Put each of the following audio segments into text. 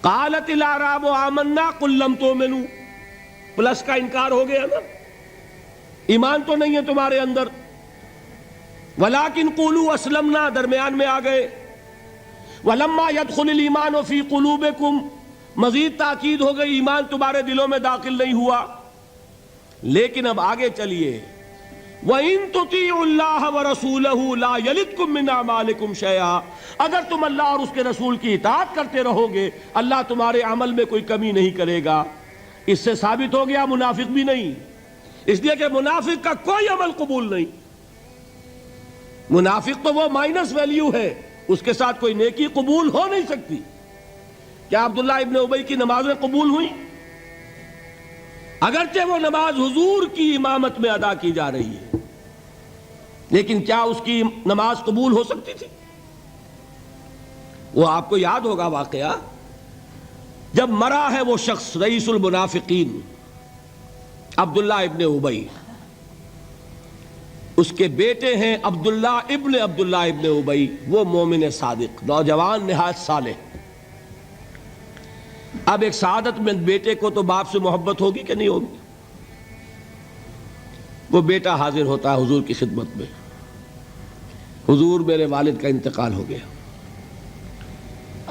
قالت الاعراب آمنا قل لم تؤمنوا، پلس کا انکار ہو گیا نا، ایمان تو نہیں ہے تمہارے اندر، ولیکن قولوا اسلمنا درمیان میں آ گئے، ولما يدخل الایمان فی قلوبکم مزید تاکید ہو گئی ایمان تمہارے دلوں میں داخل نہیں ہوا۔ لیکن اب آگے چلیے، وَإِن تُطِيعُوا اللَّهَ وَرَسُولَهُ لَا يَلِدْكُم مِّنْ أَعْمَالِكُمْ شَيْئًا، اگر تم اللہ اور اس کے رسول کی اطاعت کرتے رہو گے اللہ تمہارے عمل میں کوئی کمی نہیں کرے گا۔ اس سے ثابت ہو گیا منافق بھی نہیں، اس لیے کہ منافق کا کوئی عمل قبول نہیں، منافق تو وہ مائنس ویلیو ہے، اس کے ساتھ کوئی نیکی قبول ہو نہیں سکتی۔ کیا عبداللہ ابن ابی کی نمازیں قبول ہوئیں؟ اگرچہ وہ نماز حضور کی امامت میں ادا کی جا رہی ہے، لیکن کیا اس کی نماز قبول ہو سکتی تھی؟ وہ آپ کو یاد ہوگا واقعہ، جب مرا ہے وہ شخص رئیس المنافقین عبداللہ ابن ابی، اس کے بیٹے ہیں عبداللہ ابن ابی، وہ مومن صادق، نوجوان نہایت صالح۔ اب ایک سعادت مند بیٹے کو تو باپ سے محبت ہوگی کہ نہیں ہوگی؟ وہ بیٹا حاضر ہوتا ہے حضور کی خدمت میں، حضور میرے والد کا انتقال ہو گیا،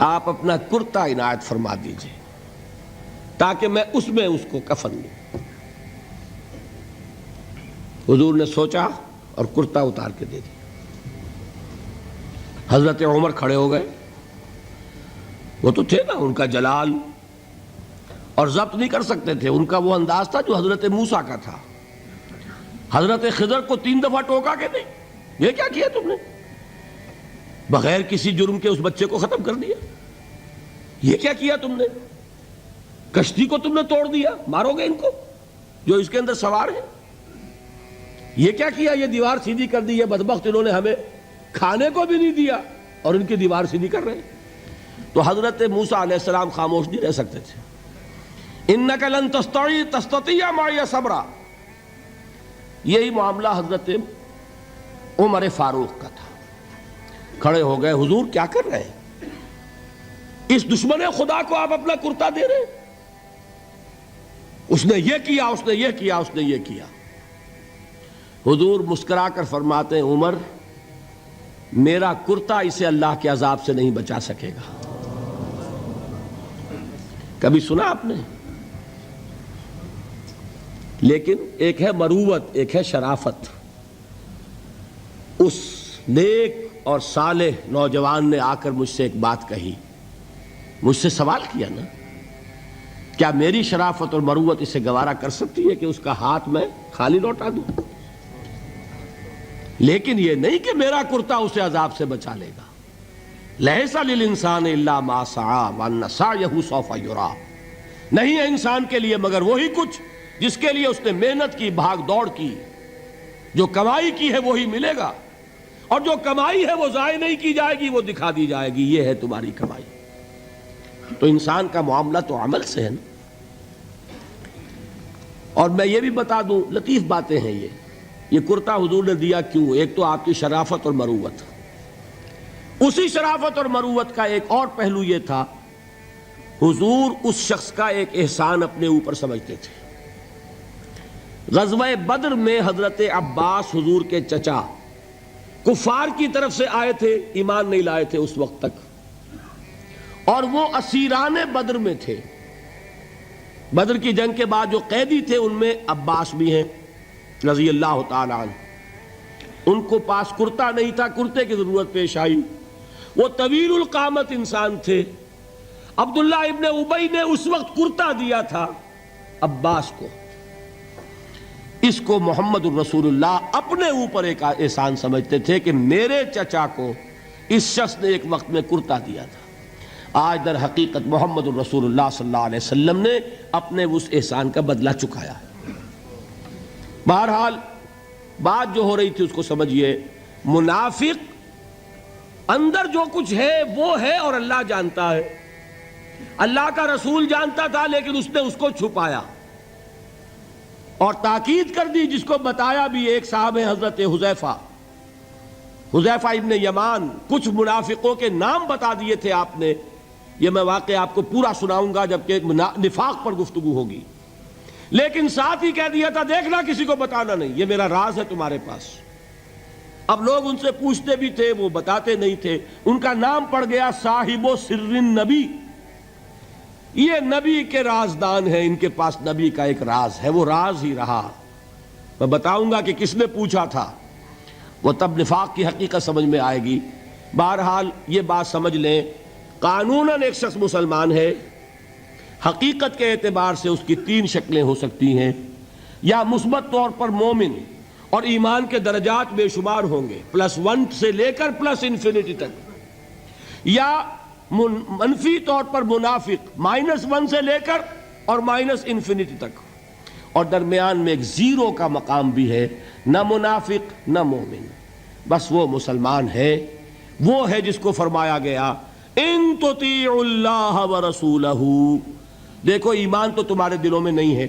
آپ اپنا کرتا عنایت فرما دیجئے تاکہ میں اس کو کفن دوں۔ حضور نے سوچا اور کرتا اتار کے دے دیا۔ حضرت عمر کھڑے ہو گئے، وہ تو تھے نا، ان کا جلال اور ضبط نہیں کر سکتے تھے، ان کا وہ انداز تھا جو حضرت موسیٰ کا تھا۔ حضرت خضر کو 3 دفعہ ٹوکا کہ نہیں، یہ کیا کیا تم نے؟ بغیر کسی جرم کے اس بچے کو ختم کر دیا، یہ کیا کیا تم نے؟ کشتی کو تم نے توڑ دیا، مارو گے ان کو جو اس کے اندر سوار ہیں، یہ کیا کیا؟ یہ دیوار سیدھی کر دی، یہ بدبخت انہوں نے ہمیں کھانے کو بھی نہیں دیا اور ان کی دیوار سیدھی کر رہے ہیں۔ تو حضرت موسیٰ علیہ السلام خاموش نہیں رہ سکتے تھے۔ انک لن تستطیع معی صبرا، یہی معاملہ حضرت عمر فاروق کا تھا۔ کھڑے ہو گئے، حضور کیا کر رہے ہیں؟ اس دشمن خدا کو آپ اپنا کرتا دے رہے ہیں، اس نے یہ کیا، اس نے یہ کیا، اس نے یہ کیا۔ حضور مسکرا کر فرماتے ہیں، عمر میرا کرتا اسے اللہ کے عذاب سے نہیں بچا سکے گا۔ کبھی سنا آپ نے؟ لیکن ایک ہے مروت، ایک ہے شرافت۔ اس نیک اور صالح نوجوان نے آ کر مجھ سے ایک بات کہی، مجھ سے سوال کیا نا، کیا میری شرافت اور مروت اسے گوارا کر سکتی ہے کہ اس کا ہاتھ میں خالی لوٹا دوں؟ لیکن یہ نہیں کہ میرا کرتا اسے عذاب سے بچا لے گا۔ لیس للانسان الا ما سعی وان سعیہ سوف یری، نہیں ہے انسان کے لیے مگر وہی کچھ جس کے لیے اس نے محنت کی، بھاگ دوڑ کی، جو کمائی کی ہے وہی ملے گا، اور جو کمائی ہے وہ ضائع نہیں کی جائے گی، وہ دکھا دی جائے گی، یہ ہے تمہاری کمائی۔ تو انسان کا معاملہ تو عمل سے ہے نا۔ اور میں یہ بھی بتا دوں، لطیف باتیں ہیں یہ کرتا حضور نے دیا کیوں؟ ایک تو آپ کی شرافت اور مروت، اسی شرافت اور مروت کا ایک اور پہلو یہ تھا، حضور اس شخص کا ایک احسان اپنے اوپر سمجھتے تھے۔ غزوہ بدر میں حضرت عباس حضور کے چچا کفار کی طرف سے آئے تھے، ایمان نہیں لائے تھے اس وقت تک، اور وہ اسیران بدر میں تھے۔ بدر کی جنگ کے بعد جو قیدی تھے ان میں عباس بھی ہیں رضی اللہ تعالی عنہ۔ ان کو پاس کرتا نہیں تھا، کرتے کی ضرورت پیش آئی، وہ طویل القامت انسان تھے۔ عبداللہ ابن ابی نے اس وقت کرتا دیا تھا عباس کو، اس کو محمد الرسول اللہ اپنے اوپر ایک احسان سمجھتے تھے کہ میرے چچا کو اس شخص نے ایک وقت میں کرتا دیا تھا۔ آج در حقیقت محمد الرسول اللہ صلی اللہ علیہ وسلم نے اپنے اس احسان کا بدلہ چکایا ہے۔ بہرحال بات جو ہو رہی تھی اس کو سمجھیے، منافق اندر جو کچھ ہے وہ ہے اور اللہ جانتا ہے، اللہ کا رسول جانتا تھا لیکن اس نے اس کو چھپایا اور تاکید کر دی، جس کو بتایا بھی ایک صاحب حضرت حذیفہ ابن یمان، کچھ منافقوں کے نام بتا دیے تھے آپ نے یہ میں واقعہ آپ کو پورا سناؤں گا جبکہ نفاق پر گفتگو ہوگی، لیکن ساتھ ہی کہہ دیا تھا دیکھنا کسی کو بتانا نہیں، یہ میرا راز ہے تمہارے پاس۔ اب لوگ ان سے پوچھتے بھی تھے، وہ بتاتے نہیں تھے۔ ان کا نام پڑ گیا صاحب و سر نبی، یہ نبی کے رازدان ہیں، ان کے پاس نبی کا ایک راز ہے، وہ راز ہی رہا۔ میں بتاؤں گا کہ کس نے پوچھا تھا، وہ تب نفاق کی حقیقت سمجھ میں آئے گی۔ بہرحال یہ بات سمجھ لیں، قانوناً ایک شخص مسلمان ہے، حقیقت کے اعتبار سے اس کی تین شکلیں ہو سکتی ہیں، یا مثبت طور پر مومن اور ایمان کے درجات بے شمار ہوں گے، +1 سے لے کر +انفینٹی تک، یا منفی طور پر منافق، -1 سے لے کر اور -انفینٹی تک، اور درمیان میں ایک زیرو کا مقام بھی ہے، نہ منافق نہ مومن، بس وہ مسلمان ہے، وہ ہے جس کو فرمایا گیا ان تطیعوا اللہ ورسولہ۔ دیکھو ایمان تو تمہارے دلوں میں نہیں ہے،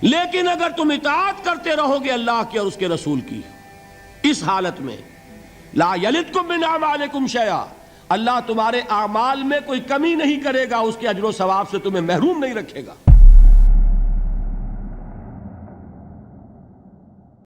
لیکن اگر تم اطاعت کرتے رہو گے اللہ کی اور اس کے رسول کی، اس حالت میں لا یلدکم من اعمالکم شیئا، اللہ تمہارے اعمال میں کوئی کمی نہیں کرے گا، اس کے اجر و ثواب سے تمہیں محروم نہیں رکھے گا۔